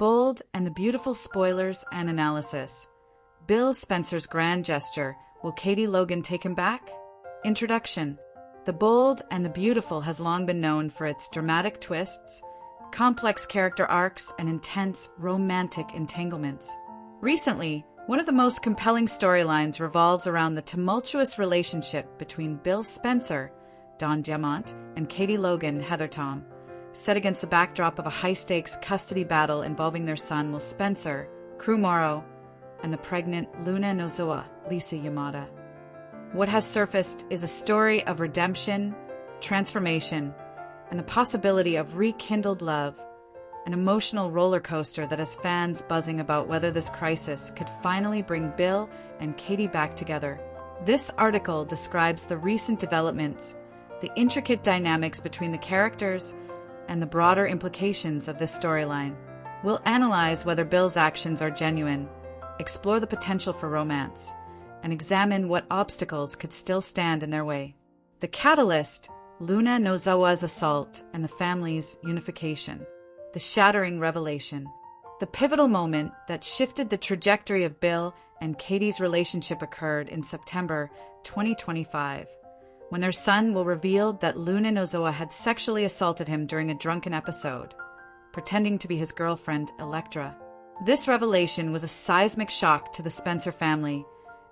bold and the beautiful spoilers and analysis. Bill Spencer's grand gesture. Will Katie Logan take him back? Introduction. The Bold and the Beautiful has long been known for its dramatic twists, complex character arcs, and intense romantic entanglements. Recently, one of the most compelling storylines revolves around the tumultuous relationship between Bill Spencer, Don Diamont, and Katie Logan, Heather Tom, set against the backdrop of a high-stakes custody battle involving their son, Will Spencer, Crew Morrow, and the pregnant Luna Nozoa, Lisa Yamada. What has surfaced is a story of redemption, transformation, and the possibility of rekindled love, an emotional roller coaster that has fans buzzing about whether this crisis could finally bring Bill and Katie back together. This article describes the recent developments, the intricate dynamics between the characters, and the broader implications of this storyline. We'll analyze whether Bill's actions are genuine, explore the potential for romance, and examine what obstacles could still stand in their way. The catalyst, Luna Nozoa's assault and the family's unification. The shattering revelation. The pivotal moment that shifted the trajectory of Bill and Katie's relationship occurred in September 2025, when their son Will revealed that Luna Nozoa had sexually assaulted him during a drunken episode, pretending to be his girlfriend, Electra. This revelation was a seismic shock to the Spencer family,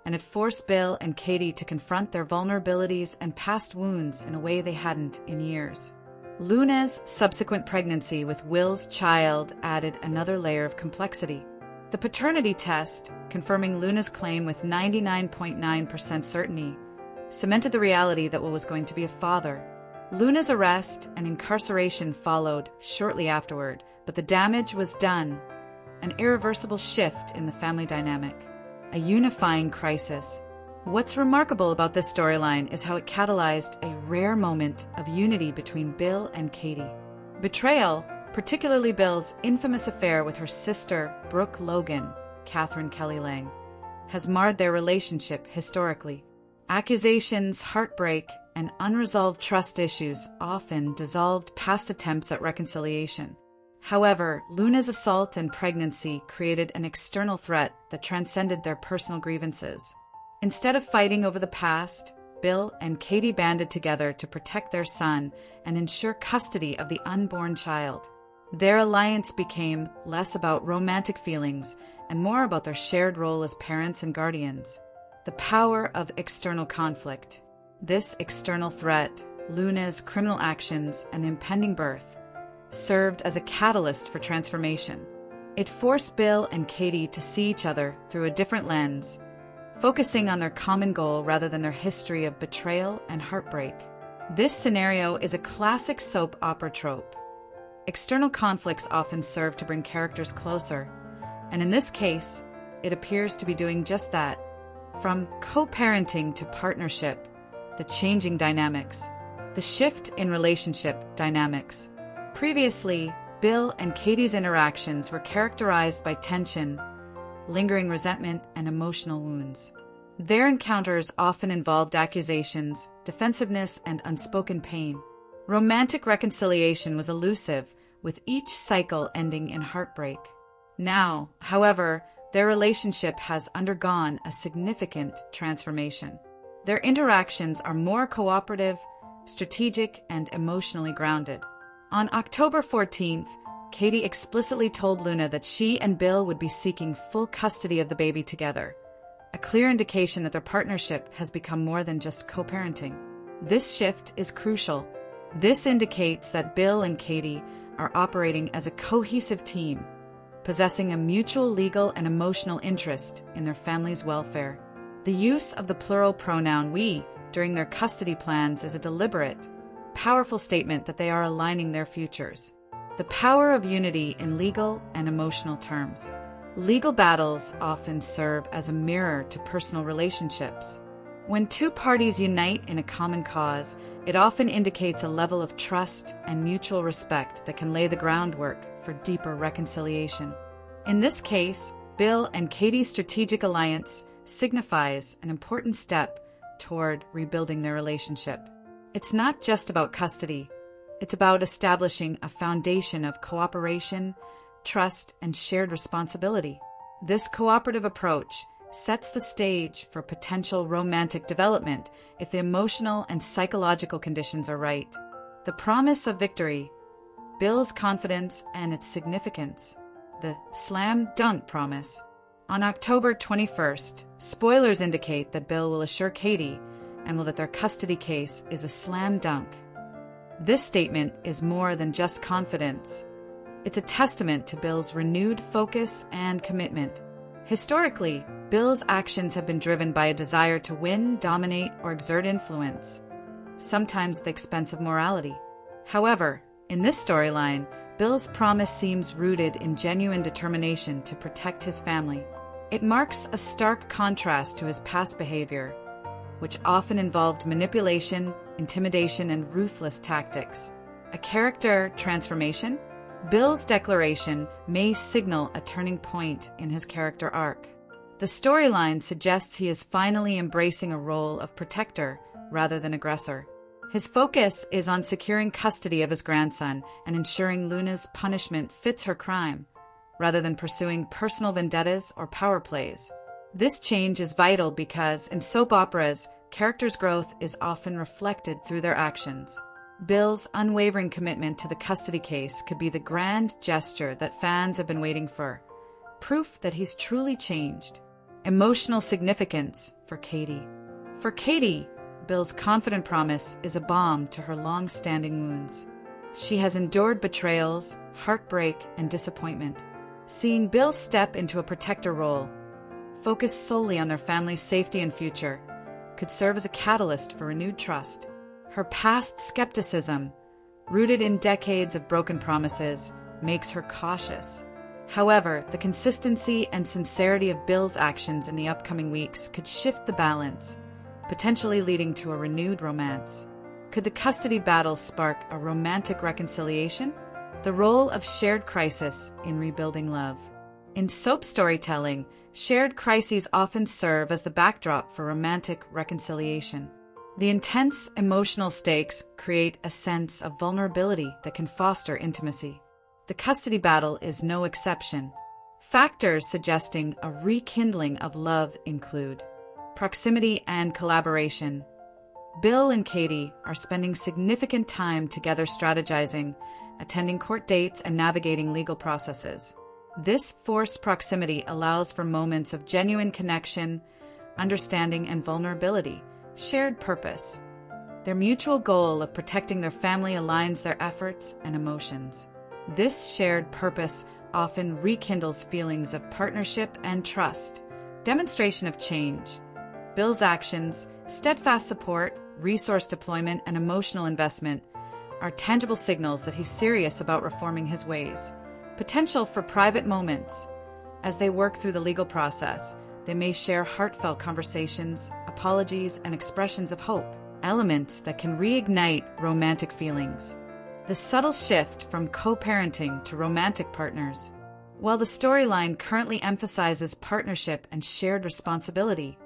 and it forced Bill and Katie to confront their vulnerabilities and past wounds in a way they hadn't in years. Luna's subsequent pregnancy with Will's child added another layer of complexity. The paternity test, confirming Luna's claim with 99.9% certainty, cemented the reality that Will was going to be a father. Luna's arrest and incarceration followed shortly afterward, but the damage was done. An irreversible shift in the family dynamic. A unifying crisis. What's remarkable about this storyline is how it catalyzed a rare moment of unity between Bill and Katie. Betrayal, particularly Bill's infamous affair with her sister, Brooke Logan, Catherine Kelly Lang, has marred their relationship historically. Accusations, heartbreak, and unresolved trust issues often dissolved past attempts at reconciliation. However, Luna's assault and pregnancy created an external threat that transcended their personal grievances. Instead of fighting over the past, Bill and Katie banded together to protect their son and ensure custody of the unborn child. Their alliance became less about romantic feelings and more about their shared role as parents and guardians. The power of external conflict. This external threat, Luna's criminal actions and the impending birth, served as a catalyst for transformation. It forced Bill and Katie to see each other through a different lens, focusing on their common goal rather than their history of betrayal and heartbreak. This scenario is a classic soap opera trope. External conflicts often serve to bring characters closer, and in this case, it appears to be doing just that. From co-parenting to partnership, the changing dynamics, the shift in relationship dynamics. Previously, Bill and Katie's interactions were characterized by tension, lingering resentment, and emotional wounds. Their encounters often involved accusations, defensiveness, and unspoken pain. Romantic reconciliation was elusive, with each cycle ending in heartbreak. Now, however, their relationship has undergone a significant transformation. Their interactions are more cooperative, strategic, and emotionally grounded. On October 14th, Katie explicitly told Luna that she and Bill would be seeking full custody of the baby together, a clear indication that their partnership has become more than just co-parenting. This shift is crucial. This indicates that Bill and Katie are operating as a cohesive team, possessing a mutual legal and emotional interest in their family's welfare. The use of the plural pronoun we during their custody plans is a deliberate, powerful statement that they are aligning their futures. The power of unity in legal and emotional terms. Legal battles often serve as a mirror to personal relationships. When two parties unite in a common cause, it often indicates a level of trust and mutual respect that can lay the groundwork for deeper reconciliation. In this case, Bill and Katie's strategic alliance signifies an important step toward rebuilding their relationship. It's not just about custody. It's about establishing a foundation of cooperation, trust, and shared responsibility. This cooperative approach sets the stage for potential romantic development if the emotional and psychological conditions are right. The promise of victory, Bill's confidence and its significance. The slam dunk promise. On October 21st, spoilers indicate that Bill will assure Katie that their custody case is a slam dunk. This statement is more than just confidence. It's a testament to Bill's renewed focus and commitment. Historically, Bill's actions have been driven by a desire to win, dominate, or exert influence, sometimes at the expense of morality. However, in this storyline, Bill's promise seems rooted in genuine determination to protect his family. It marks a stark contrast to his past behavior, which often involved manipulation, intimidation, and ruthless tactics. A character transformation? Bill's declaration may signal a turning point in his character arc. The storyline suggests he is finally embracing a role of protector rather than aggressor. His focus is on securing custody of his grandson and ensuring Luna's punishment fits her crime, rather than pursuing personal vendettas or power plays. This change is vital because, in soap operas, characters' growth is often reflected through their actions. Bill's unwavering commitment to the custody case could be the grand gesture that fans have been waiting for, proof that he's truly changed. Emotional significance for Katie. For Katie, Bill's confident promise is a balm to her long-standing wounds. She has endured betrayals, heartbreak, and disappointment. Seeing Bill step into a protector role, focused solely on their family's safety and future, could serve as a catalyst for renewed trust. Her past skepticism, rooted in decades of broken promises, makes her cautious. However, the consistency and sincerity of Bill's actions in the upcoming weeks could shift the balance, potentially leading to a renewed romance. Could the custody battle spark a romantic reconciliation? The role of shared crisis in rebuilding love. In soap storytelling, shared crises often serve as the backdrop for romantic reconciliation. The intense emotional stakes create a sense of vulnerability that can foster intimacy. The custody battle is no exception. Factors suggesting a rekindling of love include proximity and collaboration. Bill and Katie are spending significant time together strategizing, attending court dates, and navigating legal processes. This forced proximity allows for moments of genuine connection, understanding, and vulnerability. Shared purpose. Their mutual goal of protecting their family aligns their efforts and emotions. This shared purpose often rekindles feelings of partnership and trust. Demonstration of change. Bill's actions, steadfast support, resource deployment, and emotional investment are tangible signals that he's serious about reforming his ways. Potential for private moments. As they work through the legal process, they may share heartfelt conversations, apologies, and expressions of hope, elements that can reignite romantic feelings. The subtle shift from co-parenting to romantic partners. While the storyline currently emphasizes partnership and shared responsibility,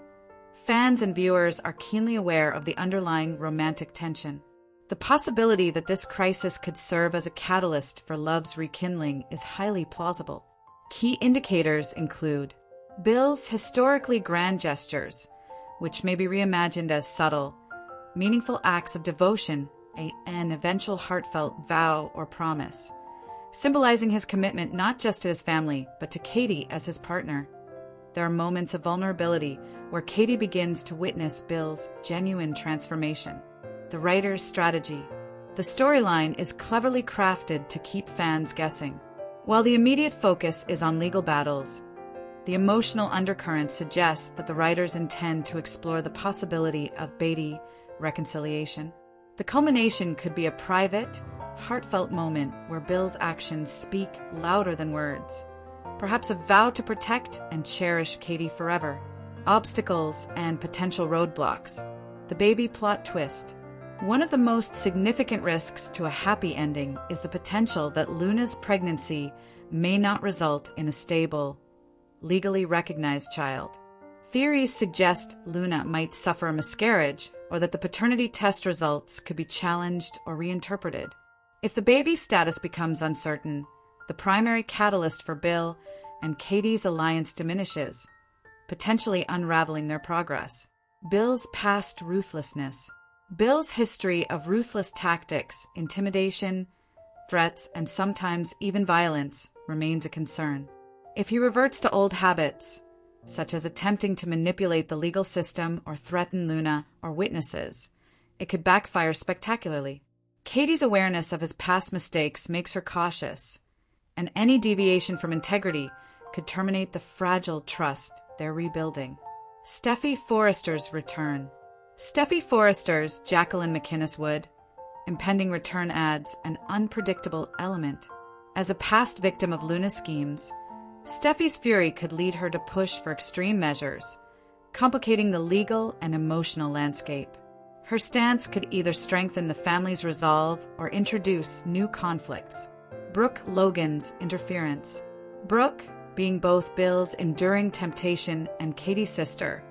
fans and viewers are keenly aware of the underlying romantic tension. The possibility that this crisis could serve as a catalyst for love's rekindling is highly plausible. Key indicators include Bill's historically grand gestures, which may be reimagined as subtle, meaningful acts of devotion, an eventual heartfelt vow or promise, symbolizing his commitment not just to his family, but to Katie as his partner. There are moments of vulnerability where Katie begins to witness Bill's genuine transformation. The writer's strategy. The storyline is cleverly crafted to keep fans guessing. While the immediate focus is on legal battles, the emotional undercurrent suggests that the writers intend to explore the possibility of b&b reconciliation. The culmination could be a private, heartfelt moment where Bill's actions speak louder than words, perhaps a vow to protect and cherish Katie forever. Obstacles and potential roadblocks. The b&b plot twist. One of the most significant risks to a happy ending is the potential that Luna's pregnancy may not result in a stable, legally recognized child. Theories suggest Luna might suffer a miscarriage or that the paternity test results could be challenged or reinterpreted. If the baby's status becomes uncertain, The primary catalyst for Bill and Katie's alliance diminishes, potentially unraveling their progress. Bill's past ruthlessness. Bill's history of ruthless tactics, intimidation, threats, and sometimes even violence remains a concern. If he reverts to old habits, such as attempting to manipulate the legal system or threaten Luna or witnesses, it could backfire spectacularly. Katie's awareness of his past mistakes makes her cautious, and any deviation from integrity could terminate the fragile trust they're rebuilding. Steffy Forrester's return. Steffy Forrester's Jacqueline McInnes Wood, impending return adds an unpredictable element. As a past victim of Luna's schemes, Steffy's fury could lead her to push for extreme measures, complicating the legal and emotional landscape. Her stance could either strengthen the family's resolve or introduce new conflicts. Brooke Logan's interference. Brooke, being both Bill's enduring temptation and Katie's sister,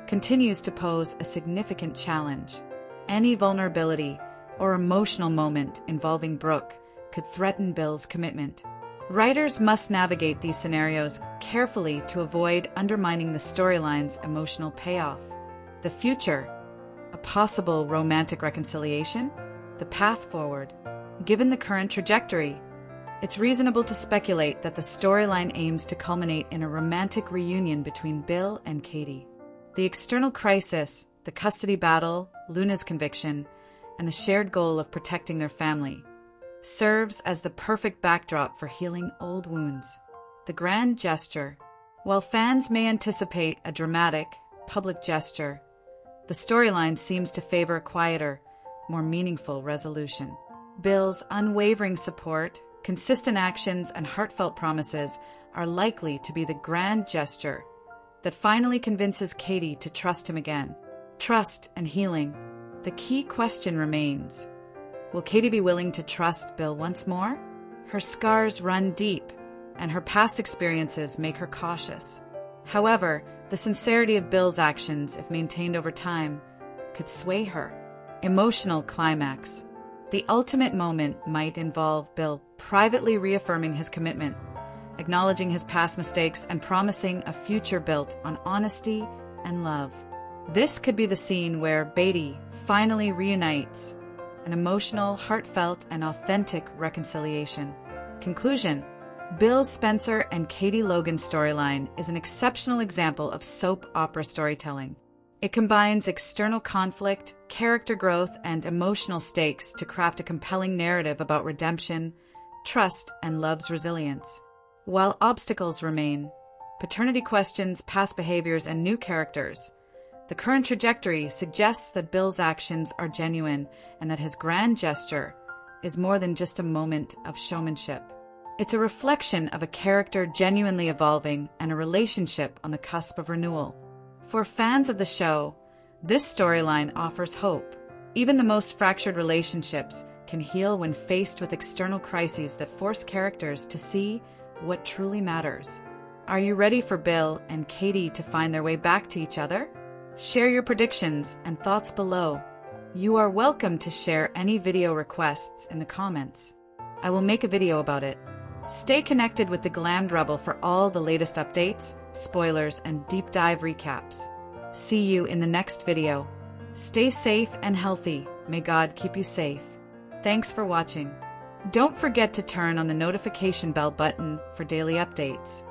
continues to pose a significant challenge. Any vulnerability or emotional moment involving Brooke could threaten Bill's commitment. Writers must navigate these scenarios carefully to avoid undermining the storyline's emotional payoff. The future, a possible romantic reconciliation, the path forward. Given the current trajectory, it's reasonable to speculate that the storyline aims to culminate in a romantic reunion between Bill and Katie. The external crisis, the custody battle, Luna's conviction, and the shared goal of protecting their family serves as the perfect backdrop for healing old wounds. The grand gesture. While fans may anticipate a dramatic, public gesture, the storyline seems to favor a quieter, more meaningful resolution. Bill's unwavering support, consistent actions, and heartfelt promises are likely to be the grand gesture that finally convinces Katie to trust him again. Trust and healing. The key question remains: will Katie be willing to trust Bill once more? Her scars run deep, and her past experiences make her cautious. However, the sincerity of Bill's actions, if maintained over time, could sway her. Emotional climax. The ultimate moment might involve Bill privately reaffirming his commitment, acknowledging his past mistakes, and promising a future built on honesty and love. This could be the scene where Beatty finally reunites, an emotional, heartfelt, and authentic reconciliation. Conclusion. Bill's Spencer and Katie Logan storyline is an exceptional example of soap opera storytelling. It combines external conflict, character growth, and emotional stakes to craft a compelling narrative about redemption, trust, and love's resilience. While obstacles remain, paternity questions, past behaviors, and new characters, the current trajectory suggests that Bill's actions are genuine and that his grand gesture is more than just a moment of showmanship. It's a reflection of a character genuinely evolving and a relationship on the cusp of renewal. For fans of the show, this storyline offers hope. Even the most fractured relationships can heal when faced with external crises that force characters to see what truly matters. Are you ready for Bill and Katie to find their way back to each other? Share your predictions and thoughts below. You are welcome to share any video requests in the comments. I will make a video about it. Stay connected with the Glammed Rebel for all the latest updates, spoilers, and deep dive recaps. See you in the next video. Stay safe and healthy. May God keep you safe. Thanks for watching. Don't forget to turn on the notification bell button for daily updates.